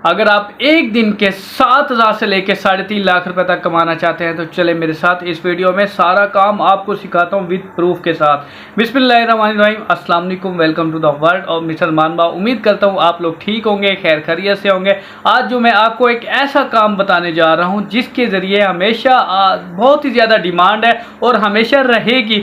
अगर आप एक दिन के 7,000 से लेकर 3.5 लाख रुपए तक कमाना चाहते हैं तो चले मेरे साथ इस वीडियो में सारा काम आपको सिखाता हूं विद प्रूफ के साथ। बिस्मिल्लाहिर्रहमानिर्रहीम, अस्सलाम वालेकुम, वेलकम टू द वर्ल्ड और मिस्टर मानबा। उम्मीद करता हूं आप लोग ठीक होंगे, खैर खैरियत से होंगे। आज जो मैं आपको एक ऐसा काम बताने जा रहा हूं जिसके ज़रिए हमेशा बहुत ही ज़्यादा डिमांड है और हमेशा रहेगी,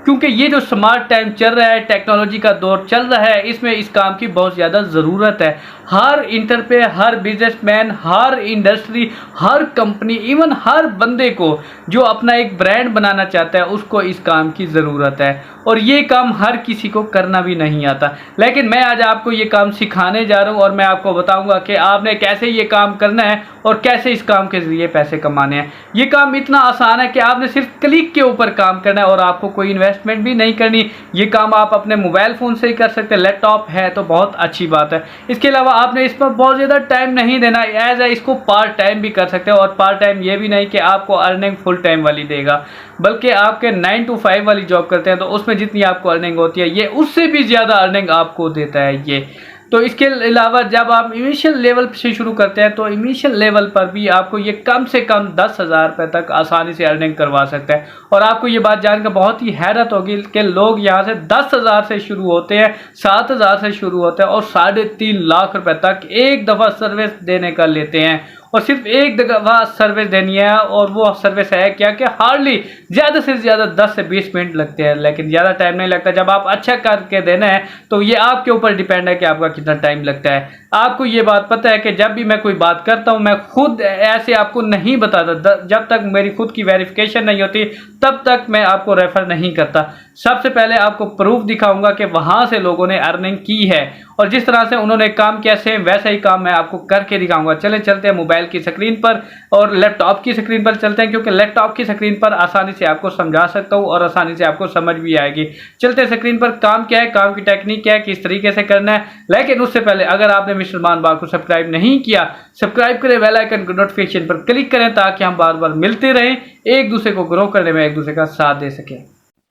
क्योंकि ये जो स्मार्ट टाइम चल रहा है, टेक्नोलॉजी का दौर चल रहा है, इसमें इस काम की बहुत ज़्यादा ज़रूरत है। हर इंटर पे, हर बिजनेसमैन, हर इंडस्ट्री, हर कंपनी, इवन हर बंदे को जो अपना एक ब्रांड बनाना चाहता है उसको इस काम की ज़रूरत है। और ये काम हर किसी को करना भी नहीं आता, लेकिन मैं आज आपको ये काम सिखाने जा रहा हूँ और मैं आपको बताऊँगा कि आपने कैसे ये काम करना है और कैसे इस काम के ज़रिए पैसे कमाने हैं। ये काम इतना आसान है कि आपने सिर्फ क्लिक के ऊपर काम करना है और आपको कोई इन्वेस्टमेंट भी नहीं करनी। ये काम आप अपने मोबाइल फ़ोन से ही कर सकते हैं, लैपटॉप है तो बहुत अच्छी बात है। इसके अलावा आपने इस पर बहुत ज़्यादा टाइम नहीं देना, एज ए इसको पार्ट टाइम भी कर सकते हो। और पार्ट टाइम ये भी नहीं कि आपको अर्निंग फुल टाइम वाली देगा, बल्कि आपके 9 to 5 वाली जॉब करते हैं तो उसमें जितनी आपको अर्निंग होती है ये उससे भी ज़्यादा अर्निंग आपको देता है ये। तो इसके अलावा जब आप इनिशियल लेवल से शुरू करते हैं तो इनिशियल लेवल पर भी आपको ये कम से कम 10,000 रुपये तक आसानी से अर्निंग करवा सकते हैं। और आपको ये बात जानकर बहुत ही हैरत होगी कि लोग यहाँ से 10,000 से शुरू होते हैं, 7,000 से शुरू होते हैं और 3.5 लाख रुपए तक एक दफ़ा सर्विस देने का लेते हैं। और सिर्फ एक दफ़ा सर्विस देनी है और वो सर्विस है क्या कि हार्डली ज़्यादा से ज़्यादा 10 से 20 मिनट लगते हैं, लेकिन ज़्यादा टाइम नहीं लगता। जब आप अच्छा करके देना है तो ये आपके ऊपर डिपेंड है कि आपका कितना टाइम लगता है। आपको ये बात पता है कि जब भी मैं कोई बात करता हूँ मैं खुद ऐसे आपको नहीं बताता, जब तक मेरी खुद की वेरिफिकेशन नहीं होती तब तक मैं आपको रेफ़र नहीं करता। सबसे पहले आपको प्रूफ दिखाऊंगा कि वहाँ से लोगों ने अर्निंग की है और जिस तरह से उन्होंने काम किया सेम वैसा ही काम मैं आपको करके दिखाऊंगा। चलते हैं मोबाइल की स्क्रीन पर और लैपटॉप की स्क्रीन पर चलते हैं, क्योंकि लैपटॉप की स्क्रीन पर आसानी से आपको समझा सकता हूँ और आसानी से आपको समझ भी आएगी। चलते हैं स्क्रीन पर, काम क्या है, काम की टेक्निक क्या है, किस तरीके से करना है। लेकिन उससे पहले अगर आपने मिस्टर मानबा को सब्सक्राइब नहीं किया, सब्सक्राइब करें, बेल आइकन को नोटिफिकेशन पर क्लिक करें ताकि हम बार बार मिलते रहें, एक दूसरे को ग्रो करने में एक दूसरे का साथ दे सकें।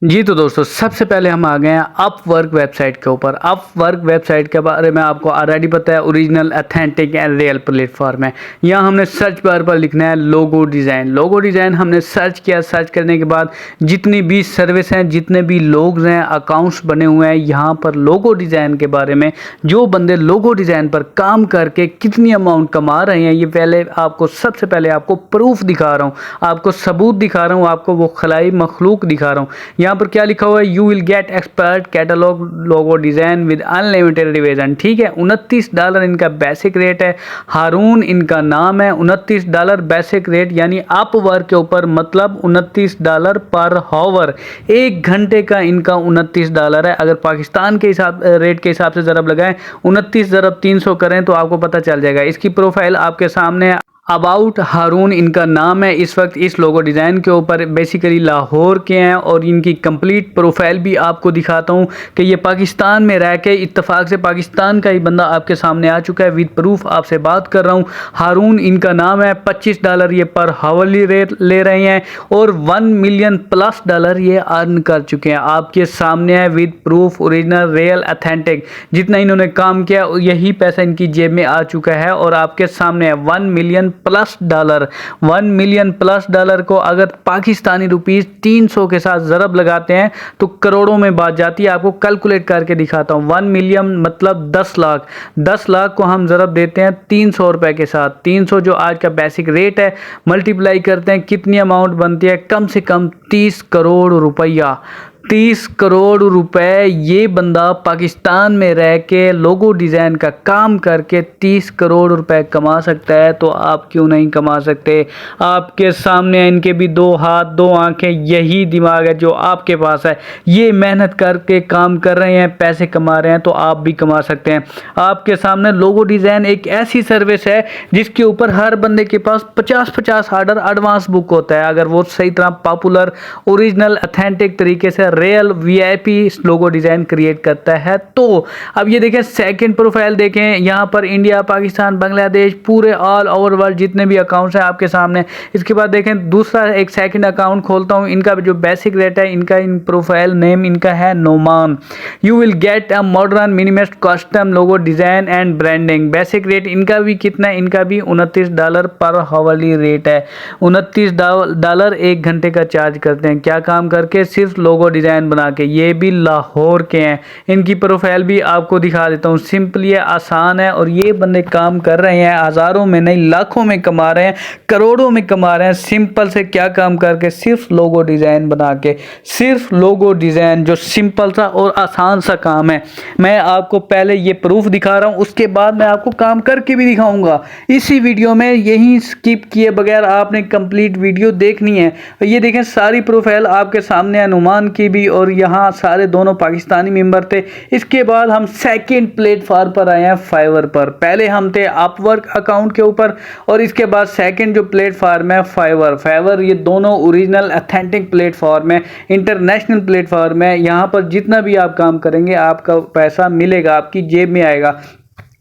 जी तो दोस्तों, सबसे पहले हम आ गए हैं अपवर्क वेबसाइट के ऊपर। अपवर्क वेबसाइट के बारे में आपको ऑलरेडी पता है, original, authentic and real platform है। यहाँ हमने सर्च बार पर लिखना है लोगो डिज़ाइन। लोगो डिज़ाइन हमने सर्च किया, सर्च करने के बाद जितनी भी सर्विस हैं, जितने भी लोग हैं, अकाउंट्स बने हुए हैं यहाँ पर लोगो डिज़ाइन के बारे में, जो बंदे लोगो डिज़ाइन पर काम करके कितनी अमाउंट कमा रहे हैं, ये पहले आपको सबसे पहले आपको प्रूफ दिखा रहा हूँ, आपको सबूत दिखा रहा हूँ, आपको वो खलाई मखलूक दिखा रहा हूँ। यहाँ पर क्या लिखा हुआ है, you will get expert catalogue logo design with unlimited division. ठीक है, $29 इनका बेसिक रेट है। हारून इनका नाम है। $29 बेसिक रेट, यानी अपवर्क के ऊपर मतलब $29 पर हावर, 1 घंटे का इनका $29 है। अगर पाकिस्तान के हिसाब रेट के हिसाब से ज़रब लगाएं, 29 ज़रब 300 करें तो आपको पता चल जाएगा। इसकी प्रोफाइल आपके सामने है। अबाउट हारून इनका नाम है। इस वक्त इस लोगो डिज़ाइन के ऊपर बेसिकली लाहौर के हैं और इनकी कंप्लीट प्रोफाइल भी आपको दिखाता हूं कि ये पाकिस्तान में रह के इत्तेफाक से पाकिस्तान का ही बंदा आपके सामने आ चुका है। विद प्रूफ आपसे बात कर रहा हूं। हारून इनका नाम है। $25 ये पर हावरली रेट ले रहे हैं और $1 मिलियन प्लस ये अर्न कर चुके हैं। आपके सामने है with proof, original, real, authentic. जितना इन्होंने काम किया यही पैसा इनकी जेब में आ चुका है और आपके सामने है $1 मिलियन प्लस। $1 मिलियन प्लस को अगर पाकिस्तानी रुपीस 300 के साथ ज़रब लगाते हैं तो करोड़ों में बात जाती है। आपको कैलकुलेट करके दिखाता हूँ। 1 मिलियन मतलब 10 लाख। 10 लाख को हम ज़रब देते हैं 300 रुपए के साथ। 300 जो आज का बेसिक रेट है, मल्टीप्लाई करते हैं, कितनी अमाउंट बनती है, कम से कम 30 करोड़ रुपया। 30 करोड़ रुपए ये बंदा पाकिस्तान में रह के लोगो डिज़ाइन का काम करके 30 करोड़ रुपए कमा सकता है, तो आप क्यों नहीं कमा सकते। आपके सामने इनके भी 2 हाथ 2 आंखें, यही दिमाग है जो आपके पास है। ये मेहनत करके काम कर रहे हैं, पैसे कमा रहे हैं, तो आप भी कमा सकते हैं। आपके सामने लोगो डिज़ाइन एक ऐसी सर्विस है जिसके ऊपर हर बंदे के पास 50-50 ऑर्डर एडवांस बुक होता है। अगर वो सही तरह पॉपुलर, ओरिजिनल, ऑथेंटिक तरीके से real VIP logo design create करता है। तो अब ये देखें सेकंड प्रोफाइल देखें, यहाँ पर इंडिया, पाकिस्तान, बांग्लादेश, पूरे ऑल ओवर वर्ल्ड जितने भी अकाउंट्स हैं आपके सामने। इसके बाद देखें दूसरा एक सेकंड अकाउंट खोलता हूँ, इनका जो बेसिक रेट है, इनका इन प्रोफाइल नेम इनका है Noman. You will get a modern minimalist custom logo design and branding. Basic rate इनका भी कितना है, इनका भी $29 पर हावरली रेट है। $29 1 घंटे का चार्ज करते हैं। क्या काम करके? सिर्फ लोगो डिज़ाइन बना के। ये भी लाहौर के हैं। इनकी प्रोफाइल भी आपको दिखा देता हूँ। सिंपली है, आसान है, और ये बंदे काम कर रहे हैं, हज़ारों में नहीं लाखों में कमा रहे हैं, करोड़ों में कमा रहे हैं। सिंपल से क्या काम करके? सिर्फ लोगो डिज़ाइन बना के। सिर्फ लोगो डिज़ाइन, जो सिंपल सा और आसान सा काम है। मैं आपको पहले ये प्रूफ दिखा रहा हूँ, उसके बाद मैं आपको काम करके भी दिखाऊंगा इसी वीडियो में। यही स्किप किए बगैर आपने कंप्लीट वीडियो देखनी है। ये देखें सारी प्रोफाइल आपके सामने, अनुमान की भी, और यहाँ सारे दोनों पाकिस्तानी मेंबर थे। इसके बाद हम सेकंड प्लेटफॉर्म पर आए हैं, फाइवर पर। पहले हम थे अपवर्क अकाउंट के ऊपर, और इसके बाद सेकंड जो प्लेटफॉर्म है फाइवर। ये दोनों ओरिजिनल ऑथेंटिक प्लेटफॉर्म है, इंटरनेशनल प्लेटफॉर्म है। यहाँ पर जितना भी आप काम करेंगे आपका पैसा मिलेगा, आपकी जेब में आएगा।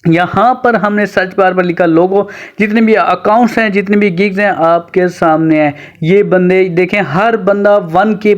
यहाँ पर हमने सर्च बार पर लिखा लोगो, जितने भी अकाउंट्स हैं, जितने भी गिग्स हैं आपके सामने हैं। ये बंदे देखें, हर बंदा 1K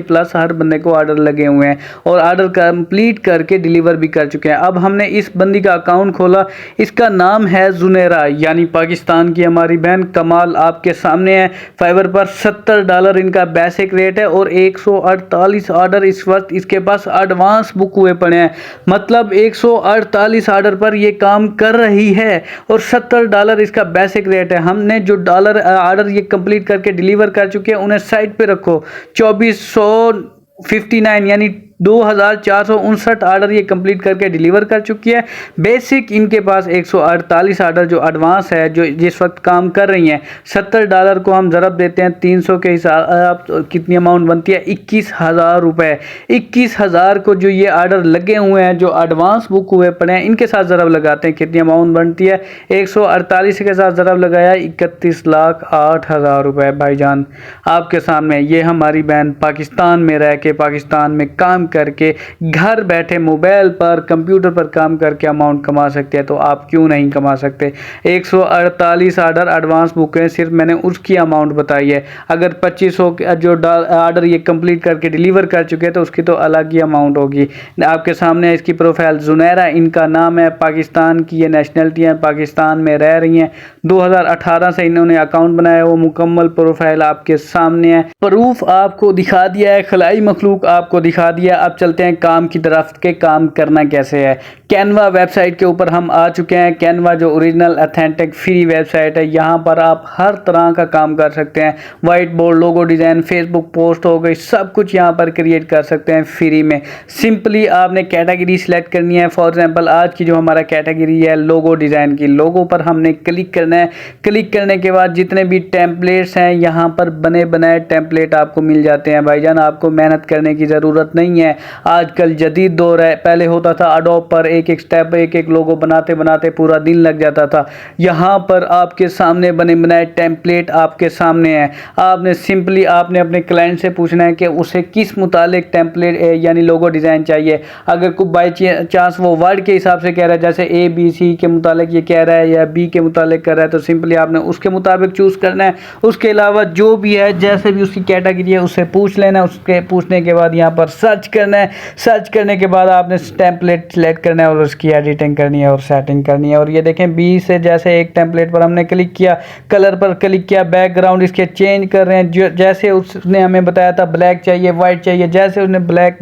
प्लस हर बंदे को ऑर्डर लगे हुए हैं, और ऑर्डर कंप्लीट करके डिलीवर भी कर चुके हैं। अब हमने इस बंदी का अकाउंट खोला, इसका नाम है जुनेरा, यानी पाकिस्तान की हमारी बहन। कमाल आपके सामने है। फाइवर पर $70 इनका बेसिक रेट है, और 148 ऑर्डर इस वक्त इसके पास एडवांस बुक हुए पड़े हैं। मतलब 148 ऑर्डर पर ये काम कर रही है, और $70 इसका बेसिक रेट है। हमने जो ऑर्डर ये कंप्लीट करके डिलीवर कर चुके हैं, उन्हें साइड पे रखो। 2459 यानी 2459 ऑर्डर ये कंप्लीट करके डिलीवर कर चुकी है। बेसिक इनके पास 148 ऑर्डर जो एडवांस है, जो जिस वक्त काम कर रही हैं। $70 को हम ज़रब देते हैं 300 के हिसाब, कितनी अमाउंट बनती है? 21,000 रुपये। 21,000 को जो ये ऑर्डर लगे हुए हैं, जो एडवांस बुक हुए पड़े हैं, इनके साथ ज़रब लगाते हैं, कितनी अमाउंट बनती है? 148 के साथ ज़रब लगाया 31,08,000 रुपये। भाईजान आपके सामने ये हमारी बहन पाकिस्तान में रह के, पाकिस्तान में काम करके, घर बैठे मोबाइल पर, कंप्यूटर पर काम करके अमाउंट कमा सकते हैं। तो आप क्यों नहीं कमा सकते? 148 ऑर्डर एडवांस बुक है, सिर्फ मैंने उसकी अमाउंट बताई है। अगर 2500 जो ऑर्डर ये कंप्लीट करके डिलीवर कर चुके हैं, तो उसकी तो अलग ही अमाउंट होगी। आपके सामने इसकी प्रोफाइल जुनैरा इनका नाम है, पाकिस्तान की ये नेशनलिटी है, पाकिस्तान में रह रही हैं। 2018 से इन्होंने अकाउंट बनाया, वो मुकम्मल प्रोफाइल आपके सामने है। प्रूफ आपको दिखा दिया है, खलाई मखलूक आपको दिखा दिया। अब चलते हैं काम की तरफ के, काम करना कैसे है। कैनवा वेबसाइट के ऊपर हम आ चुके हैं। कैनवा जो ओरिजिनल ऑथेंटिक फ्री वेबसाइट है, यहाँ पर आप हर तरह का काम कर सकते हैं। White board, logo design, Facebook post हो गई, सब कुछ यहाँ पर क्रिएट कर सकते हैं फ्री में। सिंपली आपने कैटेगरी सिलेक्ट करनी है। फॉर एग्जांपल आज की जो हमारा कैटेगरी है लोगो डिज़ाइन की, लोगो पर हमने क्लिक करना है। क्लिक करने के बाद जितने भी टेम्पलेट्स हैं, यहाँ पर बने बनाए टेम्पलेट आपको मिल जाते हैं। भाईजान आपको मेहनत करने की ज़रूरत नहीं है। आजकल जदीद दौर है। पहले होता था अडोब पर एक एक स्टेप, एक एक लोगो बनाते बनाते पूरा दिन लग जाता था। यहाँ पर आपके सामने बने बनाए टेम्पलेट आपके सामने है। आपने सिंपली आपने अपने क्लाइंट से पूछना है कि उसे किस मुतालिक टेम्पलेट यानी लोगो डिज़ाइन चाहिए। अगर कोई बाई चांस वो वर्ड के हिसाब से कह रहा है, जैसे ABC के मुतालिक ये कह रहा है या B के मुतालिक कर रहा है, तो सिंपली आपने उसके मुताबिक चूज़ करना है। उसके अलावा जो भी है, जैसे भी उसकी कैटेगरी है, उससे पूछ लेना है। उसके पूछने के बाद यहाँ पर सर्च करना है। सर्च करने के बाद आपने टेम्पलेट सेलेक्ट करना है और उसकी एडिटिंग करनी है और सेटिंग करनी है। और ये देखें B से जैसे एक टेम्पलेट पर हमने क्लिक किया, कलर पर क्लिक किया, बैकग्राउंड इसके चेंज कर रहे हैं। जैसे उसने हमें बताया था ब्लैक चाहिए, वाइट चाहिए, जैसे उसने ब्लैक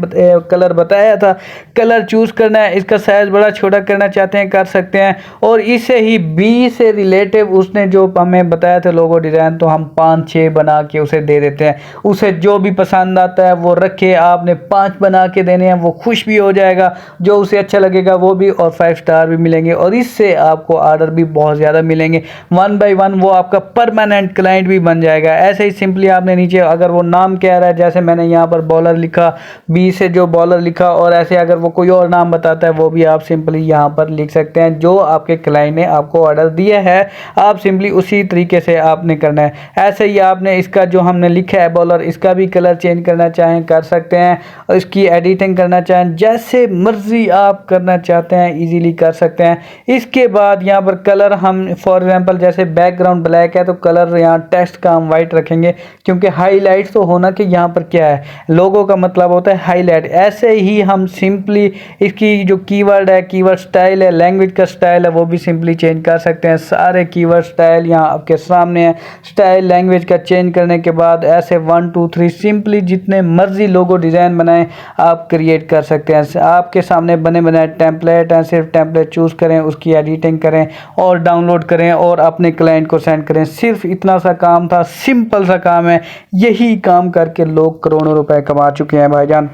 कलर बताया था, कलर चूज़ करना है। इसका साइज़ बड़ा छोटा करना चाहते हैं कर सकते हैं। और इसे ही B से रिलेटिव उसने जो हमें बताया था लोगो डिज़ाइन, तो हम 5-6 बना के उसे दे देते हैं। उसे जो भी पसंद आता है वो रखे। आपने 5 बना के देने हैं, वो खुश भी हो जाएगा, जो उसे अच्छा लगेगा वो भी, और 5 स्टार भी मिलेंगे। और इससे आपको ऑर्डर भी बहुत ज़्यादा मिलेंगे। 1 बाय 1 वो आपका परमानेंट क्लाइंट भी बन जाएगा। ऐसे ही सिंपली आपने नीचे अगर वो नाम कह रहा है, जैसे मैंने यहाँ पर बॉलर लिखा, बी से जो बॉलर लिखा, और ऐसे अगर वो कोई और नाम बताता है वो भी आप सिंपली यहाँ पर लिख सकते हैं। जो आपके क्लाइंट ने आपको ऑर्डर दिया है आप सिंपली उसी तरीके से आपने करना है। ऐसे ही आपने इसका जो हमने लिखा है बॉलर, इसका भी कलर चेंज करना चाहें कर सकते हैं, और इसकी एडिटिंग करना चाहें जैसे मर्जी आप करना चाहते हैं इजीली कर सकते हैं। इसके बाद यहाँ पर कलर हम फॉर एग्जांपल जैसे बैकग्राउंड ब्लैक है तो कलर यहाँ टेक्स्ट का हम वाइट रखेंगे, क्योंकि हाईलाइट तो होना कि यहाँ पर क्या है, लोगो का मतलब होता है हाईलाइट। ऐसे ही हम सिंपली इसकी जो कीवर्ड है, कीवर्ड स्टाइल है, लैंग्वेज का स्टाइल है, वो भी सिंपली चेंज कर सकते हैं। सारे कीवर्ड स्टाइल यहाँ आपके सामने है। स्टाइल लैंग्वेज का चेंज करने के बाद ऐसे 1 2 3 सिंपली जितने मर्जी लोगो डिज़ाइन बनाएं आप क्रिएट कर सकते हैं। आपके सामने बने बनाए टेम्पलेट हैं, सिर्फ टेम्पलेट चूज़ करें, उसकी एडिटिंग करें और डाउनलोड करें और अपने क्लाइंट को सेंड करें। सिर्फ इतना सा काम था, सिंपल सा काम है। यही काम करके लोग करोड़ों रुपए कमा चुके हैं भाईजान,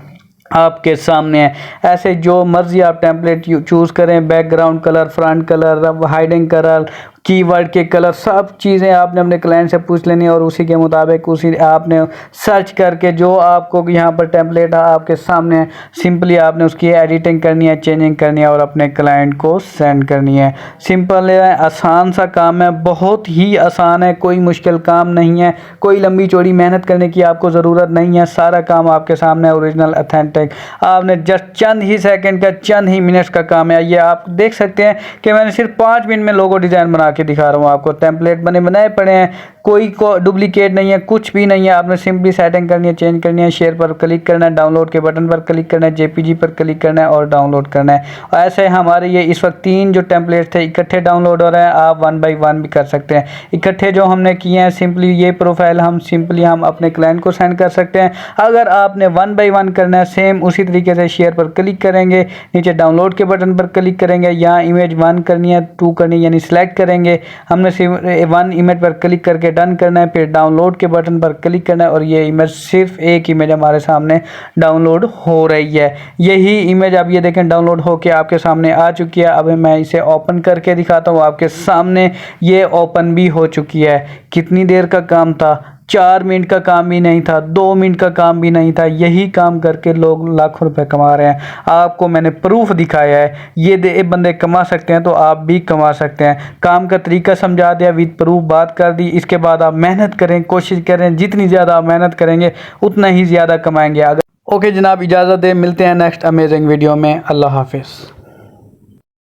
आपके सामने है। ऐसे जो मर्जी आप टेम्पलेट चूज़ करें, background colour, front colour, hiding colour, keyword के कलर, सब चीज़ें आपने अपने क्लाइंट से पूछ लेनी और उसी के मुताबिक उसी आपने सर्च करके जो आपको यहाँ पर टेम्पलेट आपके सामने सिंपली आपने उसकी एडिटिंग करनी है, चेंजिंग करनी है और अपने क्लाइंट को सेंड करनी है। सिंपल है, आसान सा काम है, बहुत ही आसान है, कोई मुश्किल काम नहीं है, कोई लंबी चौड़ी मेहनत करने की आपको ज़रूरत नहीं है। सारा काम आपके सामने ओरिजिनल अथेंटिक, आपने जस्ट चंद ही सेकंड का, चंद ही मिनट्स का काम है। ये आप देख सकते हैं कि मैंने सिर्फ 5 मिनट में लोगो डिज़ाइन बना के दिखा रहा हूँ आपको। टेम्पलेट बने बनाए पड़े हैं, कोई को डुप्लीकेट नहीं है, कुछ भी नहीं है। आपने सिंपली सेटिंग करनी है, चेंज करनी है, शेयर पर क्लिक करना है, डाउनलोड के बटन पर क्लिक करना है, जेपीजी पर क्लिक करना है और डाउनलोड करना है। और ऐसे हमारे ये इस वक्त 3 जो टेम्पलेट थे इकट्ठे डाउनलोड हो रहे हैं। आप 1 बाय 1 भी कर सकते हैं। इकट्ठे जो हमने किए हैं सिंपली ये प्रोफाइल हम अपने क्लाइंट को सेंड कर सकते हैं। अगर आपने 1 बाय 1 करना है सेम उसी तरीके से शेयर पर क्लिक करेंगे, नीचे डाउनलोड के बटन पर क्लिक करेंगे, यहाँ इमेज 1 करनी है, 2 करनी है, यानी सिलेक्ट करेंगे। हमने 1 इमेज पर क्लिक करके डन करना है, फिर डाउनलोड के बटन पर क्लिक करना है और ये इमेज, सिर्फ एक इमेज हमारे सामने डाउनलोड हो रही है। यही इमेज अब ये देखें डाउनलोड होके आपके सामने आ चुकी है। अब मैं इसे ओपन करके दिखाता हूँ आपके सामने, ये ओपन भी हो चुकी है। कितनी देर का काम था, 4 मिनट का काम भी नहीं था, 2 मिनट का काम भी नहीं था। यही काम करके लोग लाखों रुपए कमा रहे हैं। आपको मैंने प्रूफ दिखाया है, ये बंदे कमा सकते हैं तो आप भी कमा सकते हैं। काम का तरीका समझा दिया, विद प्रूफ बात कर दी। इसके बाद आप मेहनत करें, कोशिश करें, जितनी ज़्यादा आप मेहनत करेंगे उतना ही ज़्यादा कमाएंगे। ओके जनाब, इजाज़त दें, मिलते हैं नेक्स्ट अमेजिंग वीडियो में। अल्लाह हाफिज़।